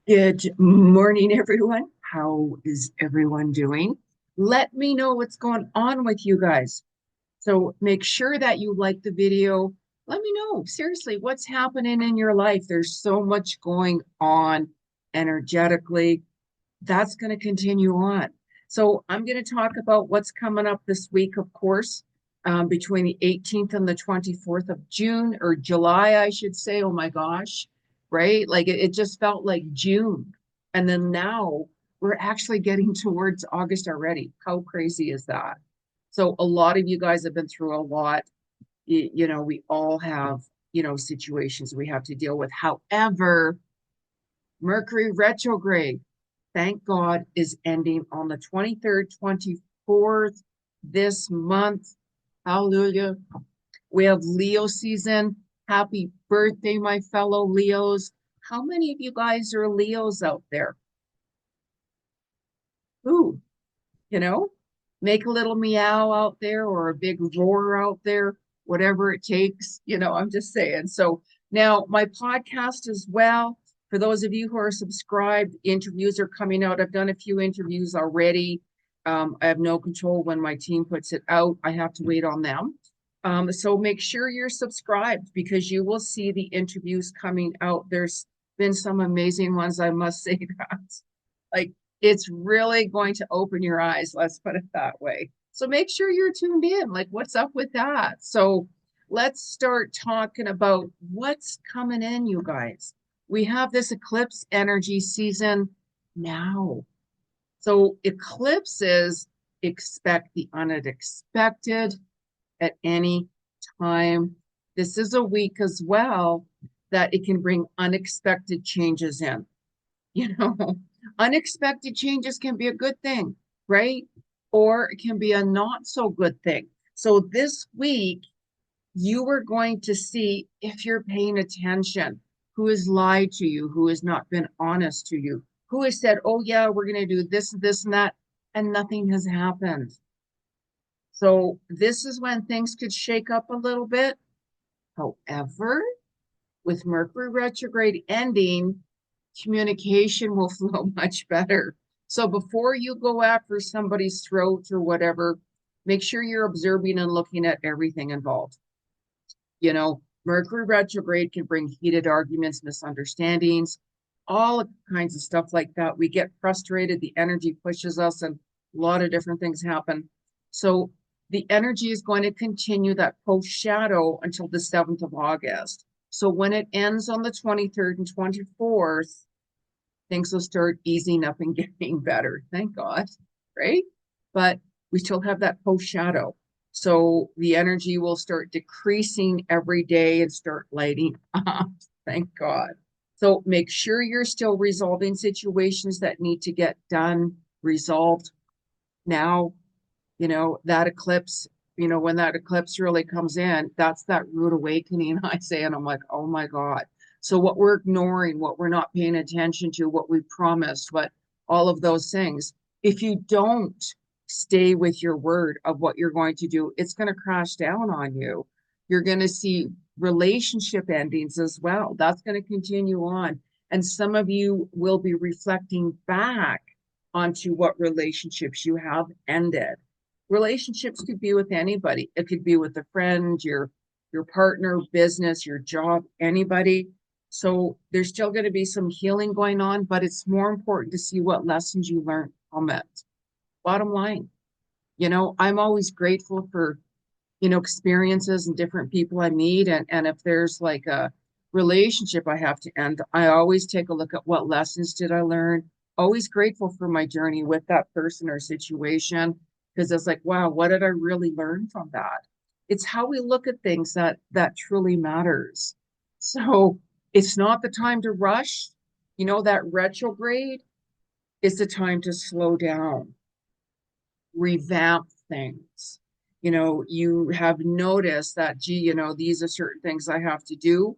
Good morning, everyone. How is everyone doing? Let me know what's going on with you guys. So make sure that you like the video. Let me know, seriously, what's happening in your life. There's so much going on energetically. That's going to continue on. So I'm going to talk about what's coming up this week, of course, between the 18th and the 24th of June or July, I should say. Oh my gosh, right? Like it just felt like June. And then now we're actually getting towards August already. How crazy is that? So a lot of you guys have been through a lot. We all have, situations we have to deal with. However, Mercury retrograde, thank God, is ending on the 23rd, 24th this month. Hallelujah. We have Leo season. Happy birthday, my fellow Leos. How many of you guys are Leos out there? Ooh, you know, make a little meow out there or a big roar out there, whatever it takes. I'm just saying. So now my podcast as well. For those of you who are subscribed, interviews are coming out. I've done a few interviews already. I have no control when my team puts it out. I have to wait on them. So make sure you're subscribed because you will see the interviews coming out. There's been some amazing ones, I must say that. Like it's really going to open your eyes, let's put it that way. So make sure you're tuned in. Like, what's up with that? So let's start talking about what's coming in, you guys. We have this eclipse energy season now. So eclipses expect the unexpected at any time. This is a week as well that it can bring unexpected changes in. You know, unexpected changes can be a good thing, right? Or it can be a not so good thing. So this week, you are going to see if you're paying attention who has lied to you, who has not been honest to you, who has said, oh, yeah, we're going to do this, and that, and nothing has happened. So this is when things could shake up a little bit. However, with Mercury retrograde ending, communication will flow much better. So before you go after somebody's throat or whatever, make sure you're observing and looking at everything involved. Mercury retrograde can bring heated arguments, misunderstandings, all kinds of stuff like that. We get frustrated, the energy pushes us, and a lot of different things happen. So the energy is going to continue that post shadow until the 7th of August. So when it ends on the 23rd and 24th, things will start easing up and getting better. Thank God, right? But we still have that post shadow. So the energy will start decreasing every day and start lighting up. Thank God. So make sure you're still resolving situations that need to get done, resolved now. That eclipse, when that eclipse really comes in, that's that rude awakening, I say. And I'm like, oh my God. So what we're ignoring, what we're not paying attention to, what we promised, what all of those things, if you don't stay with your word of what you're going to do, it's going to crash down on you. You're going to see relationship endings as well. That's going to continue on. And some of you will be reflecting back onto what relationships you have ended. Relationships could be with anybody. It could be with a friend, your partner, business, your job, anybody. So there's still going to be some healing going on, but it's more important to see what lessons you learned from it. Bottom line, I'm always grateful for, experiences and different people I meet. And if there's like a relationship I have to end, I always take a look at what lessons did I learn. Always grateful for my journey with that person or situation because it's like, wow, what did I really learn from that? It's how we look at things that truly matters. So it's not the time to rush. That retrograde is the time to slow down, revamp things. You have noticed that, gee, these are certain things I have to do.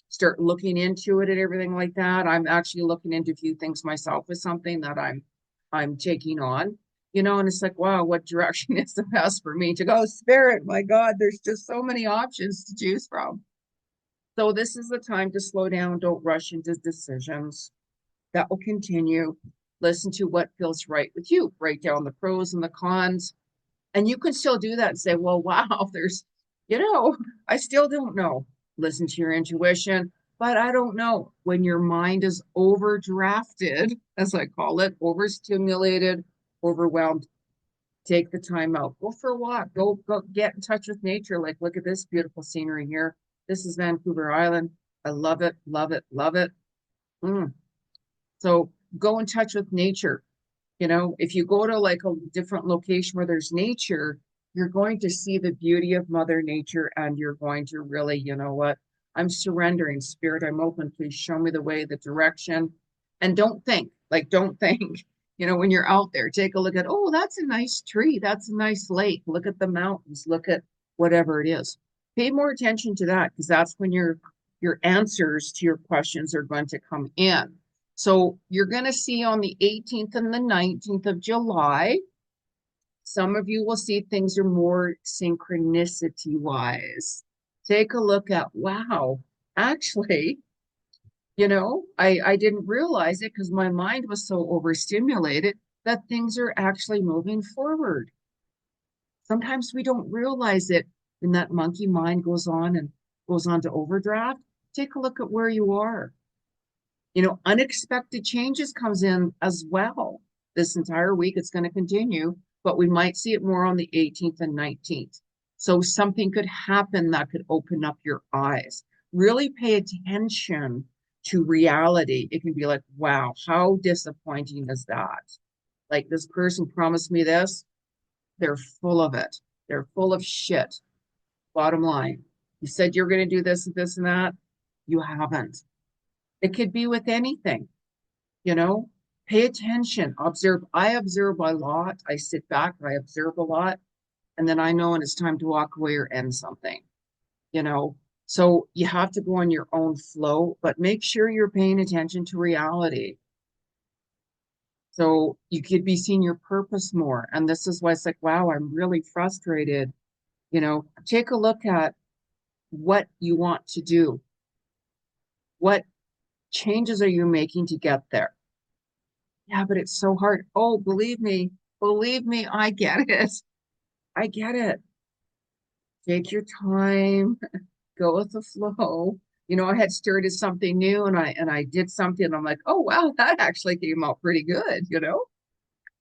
Start looking into it and everything like that. I'm actually looking into a few things myself with something that I'm taking on, and it's like, wow, what direction is the best for me to go? Spirit, my God, there's just so many options to choose from. So this is the time to slow down, don't rush into decisions. That will continue. Listen to what feels right with you. Write down the pros and the cons. And you can still do that and say, well, wow, you know, I still don't know. Listen to your intuition, but I don't know. When your mind is overdrafted, as I call it, overstimulated, overwhelmed, take the time out. Go for a walk. Go get in touch with nature. Like, look at this beautiful scenery here. This is Vancouver Island. I love it, love it, love it. Mm. So go in touch with nature. You know, if you go to like a different location where there's nature, you're going to see the beauty of Mother Nature and you're going to really, you know what? I'm surrendering, Spirit. I'm open. Please show me the way, the direction. And don't think, like, don't think, you know, when you're out there, take a look at, oh, that's a nice tree. That's a nice lake. Look at the mountains. Look at whatever it is. Pay more attention to that because that's when your answers to your questions are going to come in. So you're going to see on the 18th and the 19th of July, some of you will see things are more synchronicity wise. Take a look at, wow, actually, you know, I didn't realize it because my mind was so overstimulated that things are actually moving forward. Sometimes we don't realize it when that monkey mind goes on and goes on to overdraft. Take a look at where you are. You know, unexpected changes comes in as well. This entire week it's going to continue, but we might see it more on the 18th and 19th. So something could happen that could open up your eyes. Really pay attention to reality. It can be like, wow, how disappointing is that? Like this person promised me this. They're full of it. They're full of shit. Bottom line. You said you're going to do this and this and that. You haven't. It could be with anything, you know, pay attention, observe. I observe a lot. I sit back, I observe a lot, and then I know when it's time to walk away or end something, you know. So you have to go on your own flow, but make sure you're paying attention to reality. So you could be seeing your purpose more. And this is why it's like, wow, I'm really frustrated. You know, take a look at what you want to do. What changes are you making to get there? Yeah, but it's so hard. Oh, believe me, I get it. I get it. Take your time, go with the flow. You know, I had started something new and I did something and I'm like, oh wow, that actually came out pretty good, you know?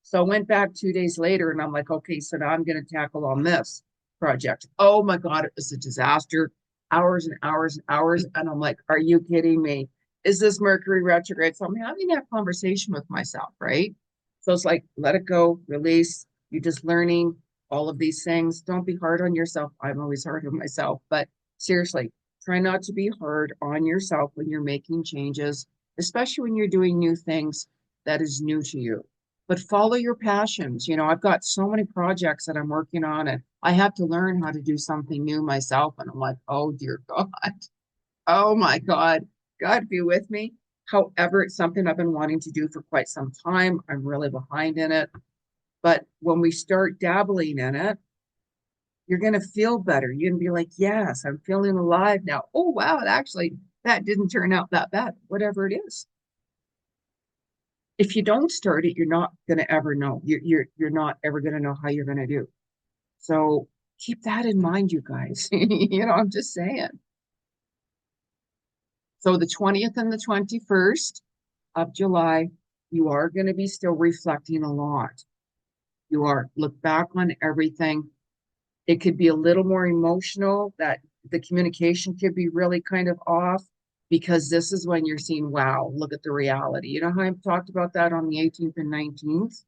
So I went back 2 days later and I'm like, okay, so now I'm gonna tackle on this project. Oh my God, it was a disaster. Hours and hours and hours. And I'm like, are you kidding me? Is this Mercury retrograde? So I'm having that conversation with myself, right? So it's like, let it go, release. You're just learning all of these things. Don't be hard on yourself. I'm always hard on myself, but seriously, try not to be hard on yourself when you're making changes, especially when you're doing new things that is new to you. But follow your passions. You know, I've got so many projects that I'm working on, and I have to learn how to do something new myself. And I'm like, oh dear God, oh my God, God be with me. However, it's something I've been wanting to do for quite some time. I'm really behind in it. But when we start dabbling in it, you're going to feel better. You're going to be like, yes, I'm feeling alive now. Oh, wow, actually, that didn't turn out that bad, whatever it is. If you don't start it, you're not going to ever know. You're not ever going to know how you're going to do. So keep that in mind, you guys. You know, I'm just saying. So the 20th and the 21st of July, you are going to be still reflecting a lot. You are look back on everything. It could be a little more emotional, that the communication could be really kind of off because this is when you're seeing, wow, look at the reality. You know how I talked about that on the 18th and 19th?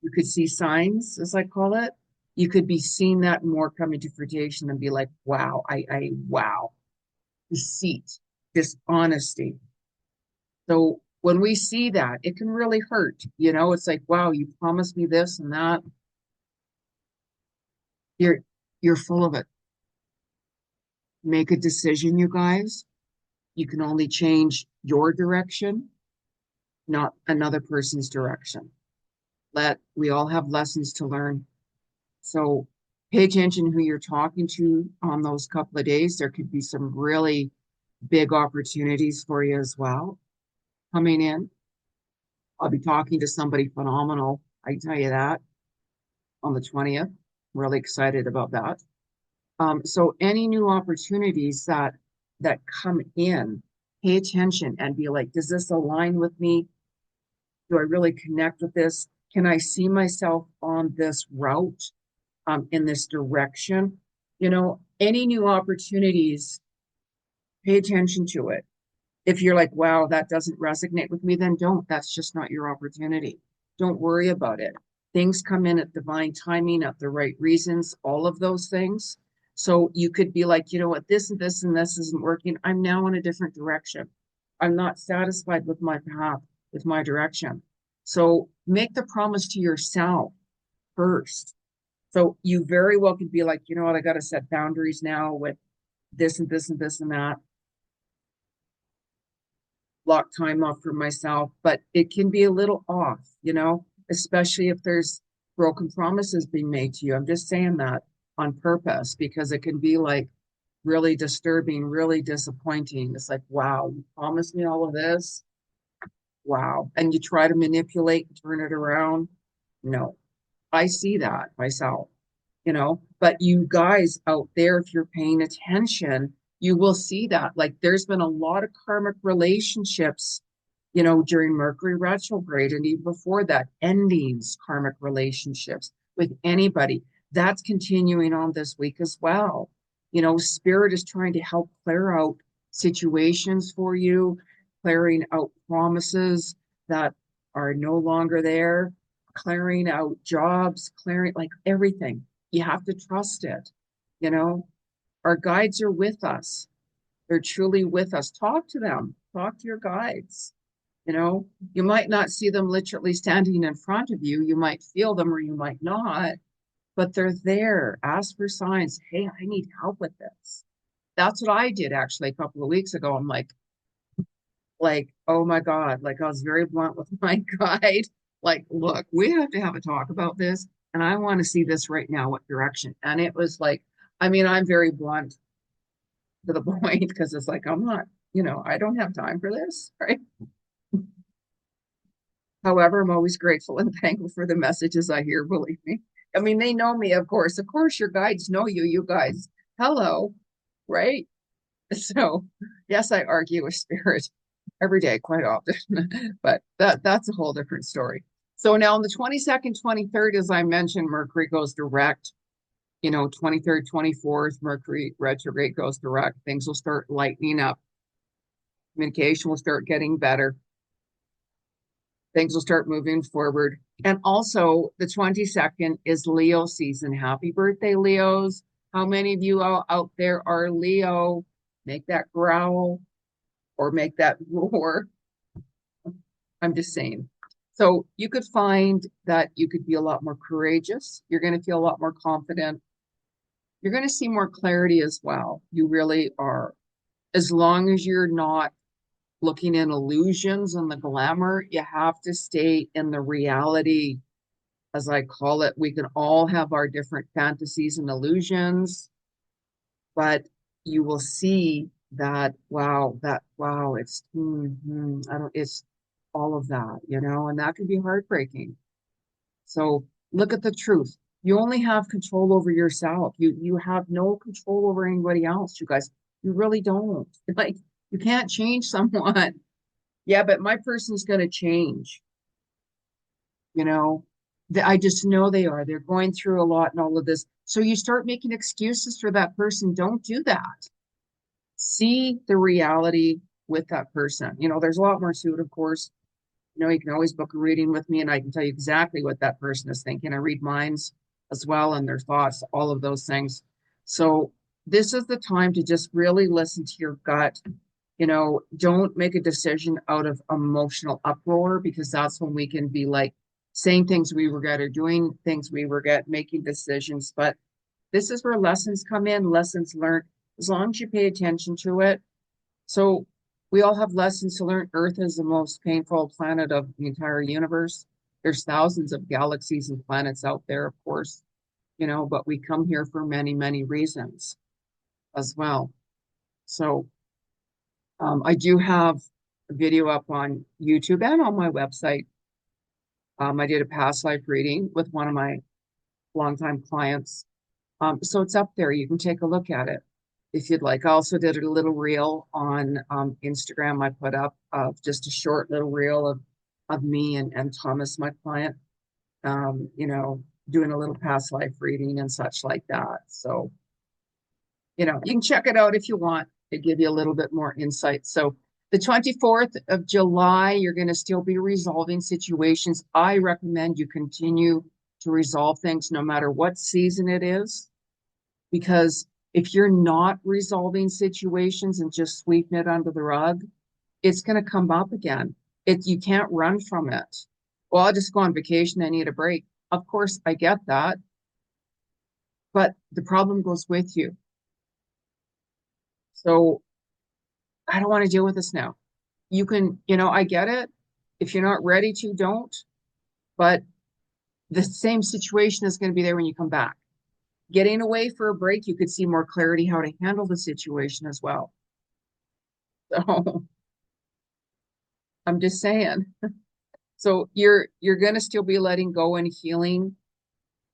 You could see signs, as I call it. You could be seeing that more coming to fruition and be like, wow, wow, deceit, dishonesty. So when we see that, it can really hurt. You know, it's like, wow, you promised me this and that. You're you're full of it. Make a decision, you guys. You can only change your direction, not another person's direction. We all have lessons to learn. So pay attention who you're talking to on those couple of days. There could be some really big opportunities for you as well coming in. I'll be talking to somebody phenomenal. I can tell you that on the 20th. Really excited about that. So any new opportunities that come in, pay attention and be like, does this align with me? Do I really connect with this? Can I see myself on this route, in this direction? Any new opportunities, pay attention to it. If you're like, wow, that doesn't resonate with me, then don't. That's just not your opportunity. Don't worry about it. Things come in at divine timing, at the right reasons, all of those things. So you could be like, you know what, this and this and this isn't working. I'm now in a different direction. I'm not satisfied with my path, with my direction. So make the promise to yourself first. So you very well could be like, you know what, I got to set boundaries now with this and this and this and that, block time off for myself, but it can be a little off, especially if there's broken promises being made to you. I'm just saying that on purpose because it can be like really disturbing, really disappointing. It's like, wow, you promised me all of this. Wow. And you try to manipulate and turn it around. No, I see that myself, but you guys out there, if you're paying attention, you will see that. Like there's been a lot of karmic relationships, during Mercury retrograde and even before that, endings, karmic relationships with anybody. That's continuing on this week as well. Spirit is trying to help clear out situations for you, clearing out promises that are no longer there, clearing out jobs, clearing like everything. You have to trust it. You know, our guides are with us. They're truly with us. Talk to them. Talk to your guides. You might not see them literally standing in front of you. You might feel them or you might not, but they're there. Ask for signs. Hey, I need help with this. That's what I did actually a couple of weeks ago. I'm like, oh my God, like I was very blunt with my guide. Like, look, we have to have a talk about this. And I want to see this right now, what direction. And it was like, I mean, I'm very blunt to the point because it's like, I'm not, I don't have time for this. Right. However, I'm always grateful and thankful for the messages I hear, believe me. I mean, they know me, of course. Of course, your guides know you, you guys. Hello, right? So, yes, I argue with spirit every day, quite often, but that's a whole different story. So now on the 22nd, 23rd, as I mentioned, Mercury goes direct. 23rd, 24th, Mercury retrograde goes direct. Things will start lightening up. Communication will start getting better. Things will start moving forward. And also, the 22nd is Leo season. Happy birthday, Leos. How many of you out there are Leo? Make that growl or make that roar. I'm just saying. So you could find that you could be a lot more courageous. You're going to feel a lot more confident. You're going to see more clarity as well. You really are. As long as you're not looking in illusions and the glamour, you have to stay in the reality, as I call it. We can all have our different fantasies and illusions, but you will see that wow, it's I don't it's all of that, and that can be heartbreaking. So look at the truth. You only have control over yourself. You have no control over anybody else, you guys. You really don't. Like you can't change someone. Yeah, but my person's going to change, you know. I just know they are. They're going through a lot and all of this. So you start making excuses for that person. Don't do that. See the reality with that person. There's a lot more to it, of course. You can always book a reading with me and I can tell you exactly what that person is thinking. I read minds as well and their thoughts, all of those things. So this is the time to just really listen to your gut. Don't make a decision out of emotional uproar because that's when we can be like saying things we regret or doing things we regret, making decisions. But this is where lessons come in, lessons learned, as long as you pay attention to it. So we all have lessons to learn. Earth is the most painful planet of the entire universe. There's thousands of galaxies and planets out there, of course, but we come here for many, many reasons as well. So I do have a video up on YouTube and on my website I did a past life reading with one of my longtime clients. So it's up there. You can take a look at it if you'd like. I also did a little reel on Instagram. I put up just a short little reel of me and Thomas, my client, doing a little past life reading and such like that. So, you can check it out if you want to give you a little bit more insight. So the 24th of July, you're going to still be resolving situations. I recommend you continue to resolve things no matter what season it is, because if you're not resolving situations and just sweeping it under the rug, it's going to come up again. You can't run from it. Well, I'll just go on vacation. I need a break. Of course, I get that, but the problem goes with you. So I don't want to deal with this now. You can, I get it. If you're not ready to, don't. But the same situation is going to be there when you come back. Getting away for a break, you could see more clarity how to handle the situation as well. So I'm just saying. So you're going to still be letting go and healing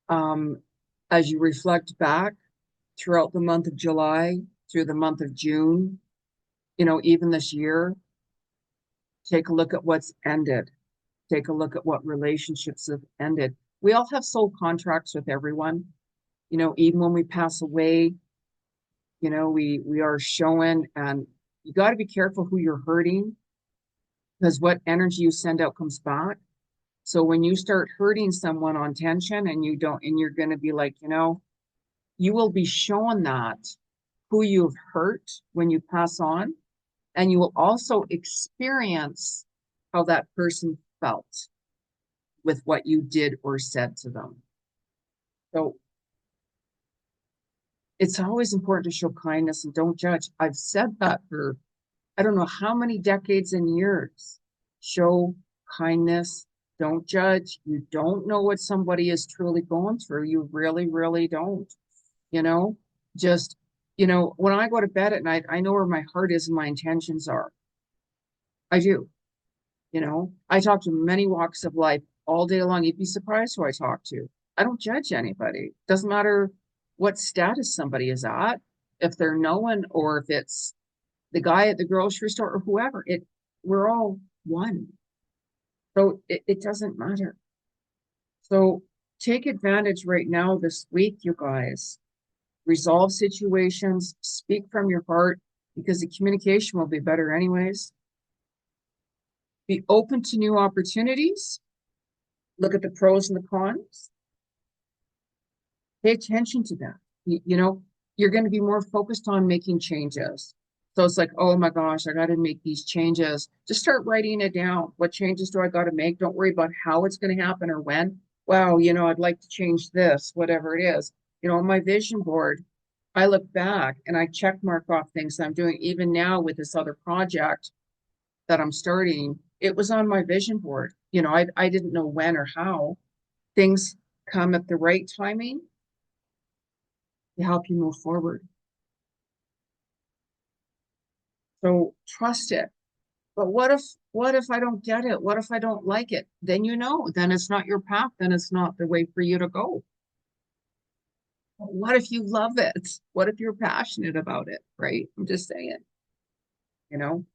um, as you reflect back throughout the month of July, through the month of June, even this year. Take a look at what's ended. Take a look at what relationships have ended. We all have soul contracts with everyone. Even when we pass away, we are showing, and you got to be careful who you're hurting, because what energy you send out comes back. So when you start hurting someone on tension and you don't, and you're going to be like, you will be shown that who you've hurt when you pass on, and you will also experience how that person felt with what you did or said to them. So it's always important to show kindness and don't judge. I've said that for I don't know how many decades and years. Show kindness, don't judge. You don't know what somebody is truly going through. You really, really don't. You know, just, when I go to bed at night, I know where my heart is and my intentions are. I do. I talk to many walks of life all day long. You'd be surprised who I talk to. I don't judge anybody. Doesn't matter what status somebody is at, if they're known or if it's the guy at the grocery store or whoever. We're all one. So it doesn't matter. So take advantage right now this week, you guys. Resolve situations, speak from your heart, because the communication will be better anyways. Be open to new opportunities. Look at the pros and the cons. Pay attention to that. You're going to be more focused on making changes. So it's like, oh my gosh, I got to make these changes. Just start writing it down. What changes do I got to make? Don't worry about how it's going to happen or when. Wow, I'd like to change this, whatever it is. On my vision board, I look back and I check mark off things I'm doing. Even now with this other project that I'm starting, it was on my vision board. I didn't know when or how. Things come at the right timing to help you move forward. So trust it. But what if I don't get it? What if I don't like it? Then then it's not your path, then it's not the way for you to go. What if you love it? What if you're passionate about it, right? I'm just saying, you know,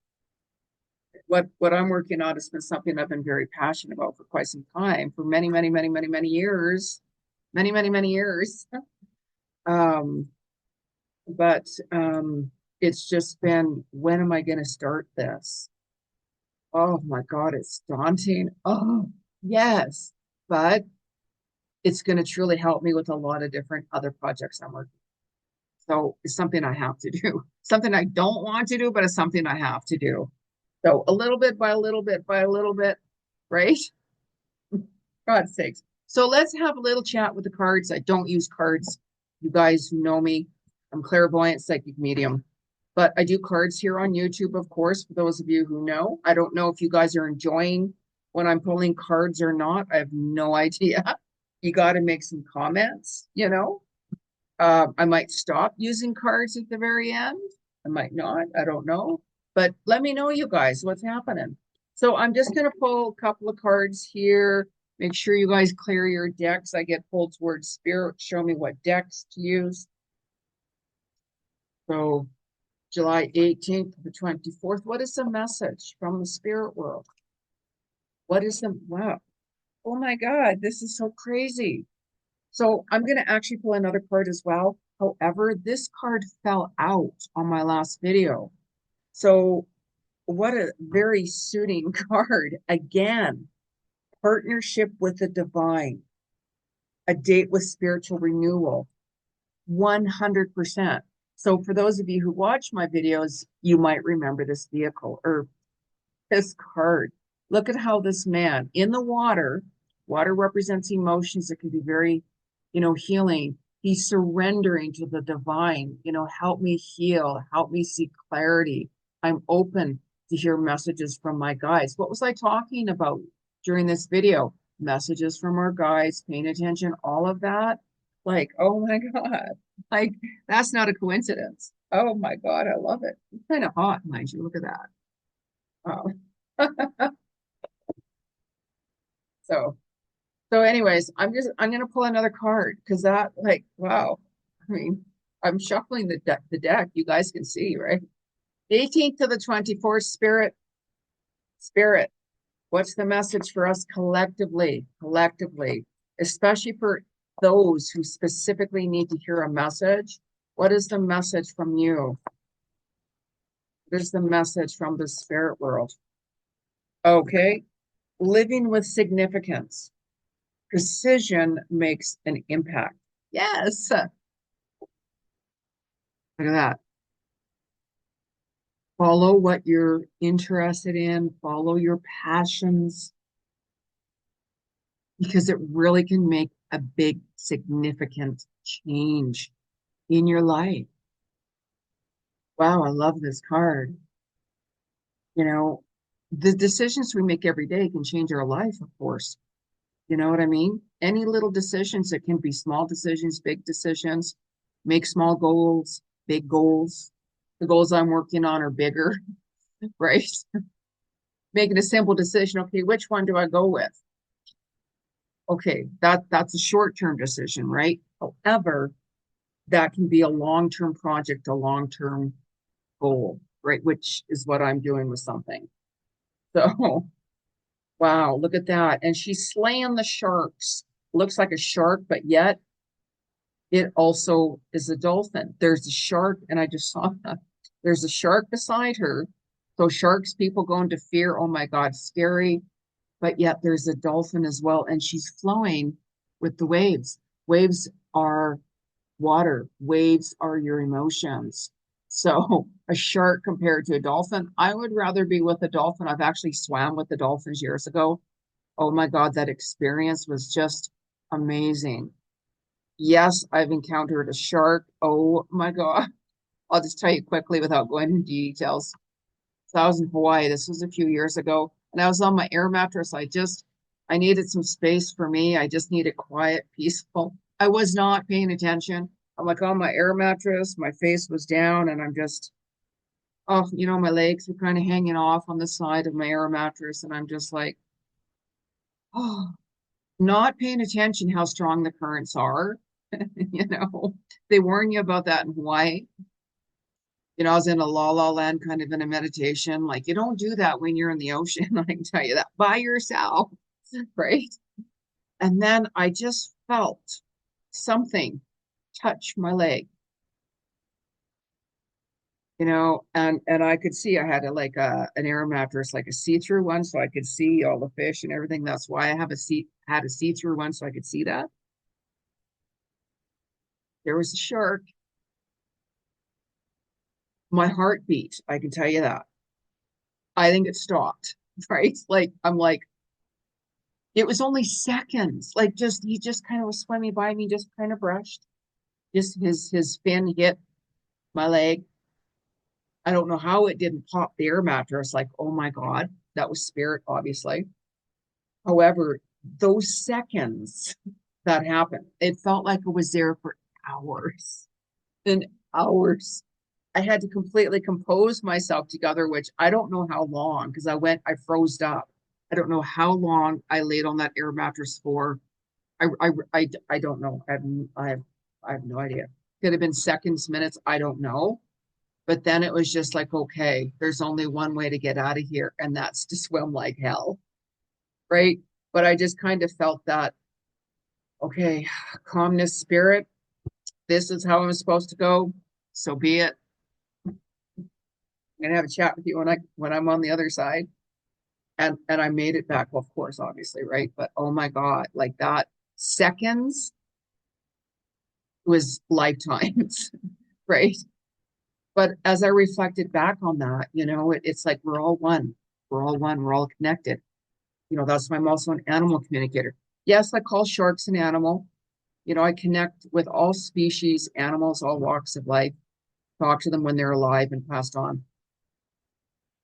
what I'm working on has been something I've been very passionate about for quite some time, for many, many, many, many, many years, many, many, many years. Um, but it's just been, when am I going to start this? Oh my God, it's daunting. Oh, yes. But it's going to truly help me with a lot of different other projects I'm working. So it's something I have to do. Something I don't want to do, but it's something I have to do. So a little bit by a little bit by a little bit, right? God's sakes. So let's have a little chat with the cards. I don't use cards. You guys who know me, I'm clairvoyant psychic medium. But I do cards here on YouTube, of course, for those of you who know. I don't know if you guys are enjoying when I'm pulling cards or not. I have no idea. You got to make some comments. I might stop using cards at the very end. I might not. I don't know. But let me know, you guys, what's happening. So I'm just going to pull a couple of cards here. Make sure you guys clear your decks. I get pulled towards spirit. Show me what decks to use. So July 18th to the 24th. What is the message from the spirit world? What is the, wow. Oh my God, this is so crazy. So I'm going to actually pull another card as well. However, this card fell out on my last video. So what a very suiting card. Again, partnership with the divine, a date with spiritual renewal, 100%. So for those of you who watch my videos, you might remember this vehicle or this card. Look at how this man in the water, water represents emotions that can be very, healing. He's surrendering to the divine, help me heal, help me see clarity. I'm open to hear messages from my guides. What was I talking about during this video? Messages from our guides, paying attention, all of that. Like, oh my God, like that's not a coincidence. Oh my God, I love it. It's kind of hot, mind you. Look at that. Wow. So, so anyways, I'm gonna pull another card because that like wow. I mean, I'm shuffling the deck. You guys can see, right? The 18th to the 24th, spirit. What's the message for us collectively? Collectively, especially for those who specifically need to hear a message. What is the message from you? What is the message from the spirit world? Okay, living with significance. Precision makes an impact. Yes. Look at that. Follow what you're interested in, follow your passions, because it really can make a big, significant change in your life. Wow, I love this card. You know, the decisions we make every day can change our life, of course. You know what I mean? Any little decisions, it can be small decisions, big decisions, make small goals, big goals. The goals I'm working on are bigger, right? Making a simple decision. Okay, which one do I go with? Okay, that's a short-term decision, right? However, that can be a long-term project, a long-term goal, right? Which is what I'm doing with something. So, wow, look at that. And she's slaying the sharks. Looks like a shark, but yet it also is a dolphin. There's a shark, and I just saw that. There's a shark beside her. So sharks, people go into fear. Oh my God, scary. But yet there's a dolphin as well, and she's flowing with the waves. Waves are water. Waves are your emotions. So a shark compared to a dolphin, I would rather be with a dolphin. I've actually swam with the dolphins years ago. Oh my God, that experience was just amazing. Yes, I've encountered a shark. Oh my God. I'll just tell you quickly without going into details. So I was in Hawaii. This was a few years ago, and I was on my air mattress. I needed some space for me. I just needed quiet, peaceful. I was not paying attention. I'm like on my air mattress. My face was down, and I'm just, oh, my legs were kind of hanging off on the side of my air mattress, and I'm just like, oh, not paying attention how strong the currents are. You know, they warn you about that in Hawaii. I was in a la la land kind of in a meditation. Like, you don't do that when you're in the ocean. I can tell you that by yourself, right? And then I just felt something touch my leg, and I could see I had like an air mattress, like a see-through one, so I could see all the fish and everything. That's why I had a see-through one, so I could see that. There was a shark. My heart beat, I can tell you that. I think it stopped, right? Like I'm like, it was only seconds. Like he just kind of was swimming by me, just kind of brushed. Just his fin hit my leg. I don't know how it didn't pop the air mattress. Like, oh my God, that was spirit, obviously. However, those seconds that happened, it felt like it was there for hours and hours. I had to completely compose myself together, which I don't know how long because I froze up. I don't know how long I laid on that air mattress for. I don't know. I have no idea. Could have been seconds, minutes. I don't know. But then it was just like, okay, there's only one way to get out of here, and that's to swim like hell, right? But I just kind of felt that, okay, calmness, spirit, this is how I'm supposed to go. So be it. I'm gonna have a chat with you when I'm on the other side. And I made it back, well, of course, obviously, right? But oh my God, like that seconds was lifetimes, right? But as I reflected back on that, it's like we're all one. We're all one. We're all connected. That's why I'm also an animal communicator. Yes, I call sharks an animal. I connect with all species, animals, all walks of life, talk to them when they're alive and passed on.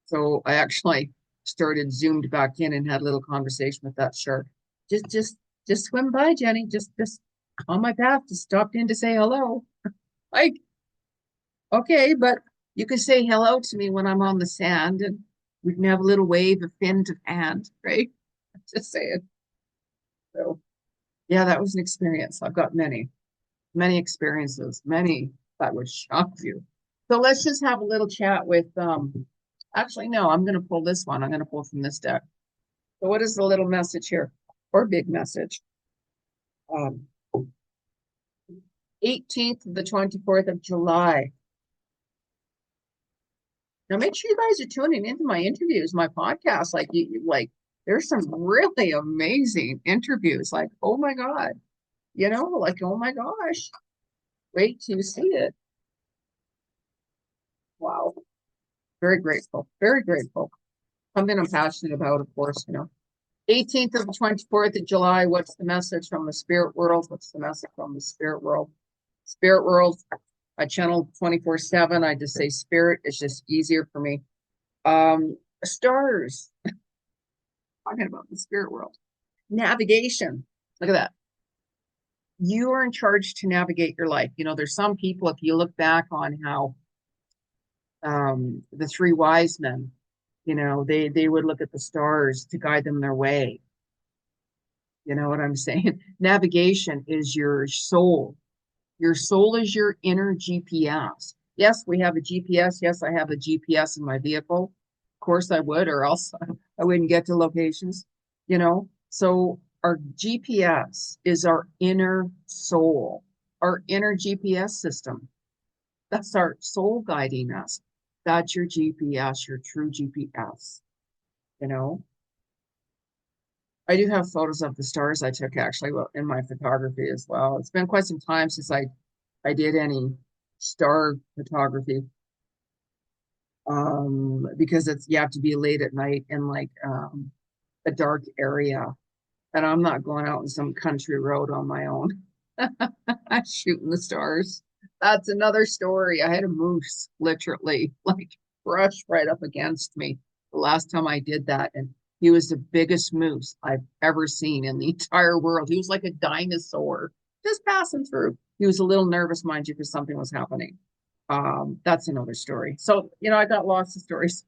So I actually started zoomed back in and had a little conversation with that shark. Just swim by, Jenny. Just on my path, just stopped in to say hello. Like, okay, but you can say hello to me when I'm on the sand and we can have a little wave of fin to hand, right? Just saying. So yeah, that was an experience. I've got many experiences, many that would shock you. So let's just have a little chat with actually no, I'm gonna pull this one. I'm gonna pull from this deck. So what is the little message here? Or big message? 18th to the 24th of July. Now make sure you guys are tuning into my interviews, my podcast. Like there's some really amazing interviews. Like, oh my God, like, oh my gosh, wait till you see it. Wow. Very grateful. Very grateful. Something I'm passionate about, of course. 18th of the 24th of July. What's the message from the spirit world? What's the message from the spirit world? Spirit world. I channel 24/7. I just say spirit. It's just easier for me. Stars. Talking about the spirit world. Navigation. Look at that. You are in charge to navigate your life. There's some people, if you look back on how the three wise men, they would look at the stars to guide them their way. You know what I'm saying? Navigation is your soul. Your soul is your inner GPS. Yes, we have a GPS. Yes, I have a GPS in my vehicle. Of course I would, or else I wouldn't get to locations. So our GPS is our inner soul, our inner GPS system. That's our soul guiding us. That's your GPS, your true GPS, you know. I do have photos of the stars I took actually in my photography as well. It's been quite some time since I did any star photography. Because you have to be late at night in like a dark area. And I'm not going out in some country road on my own. Shooting the stars. That's another story. I had a moose literally like brush right up against me the last time I did that. And he was the biggest moose I've ever seen in the entire world. He was like a dinosaur just passing through. He was a little nervous, mind you, because something was happening. That's another story. So, I got lots of stories.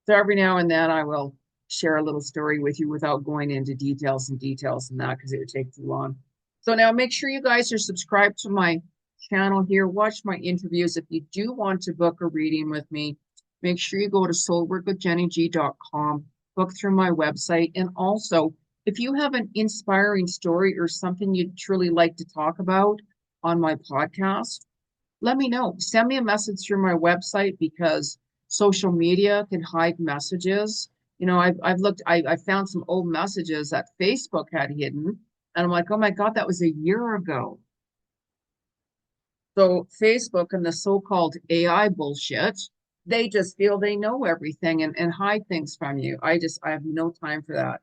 So every now and then I will share a little story with you without going into details and that because it would take too long. So now make sure you guys are subscribed to my channel here. Watch my interviews. If you do want to book a reading with me, make sure you go to soulworkwithjennig.com, book through my website. And also, if you have an inspiring story or something you'd truly like to talk about on my podcast, let me know. Send me a message through my website because social media can hide messages. I've looked, I found some old messages that Facebook had hidden, and I'm like, oh my God, that was a year ago. So Facebook and the so-called AI bullshit, they just feel they know everything and hide things from you. I have no time for that.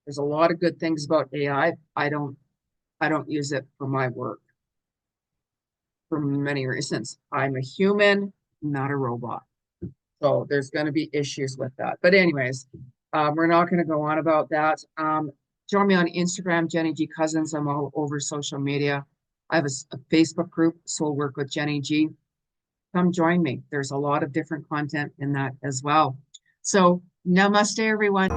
There's a lot of good things about AI. I don't use it for my work for many reasons. I'm a human, not a robot. So there's going to be issues with that. But anyways, we're not going to go on about that. Join me on Instagram, Jeni Ji Cousins. I'm all over social media. I have a Facebook group, Soul Work with Jeni Ji. Come join me. There's a lot of different content in that as well. So namaste, everyone.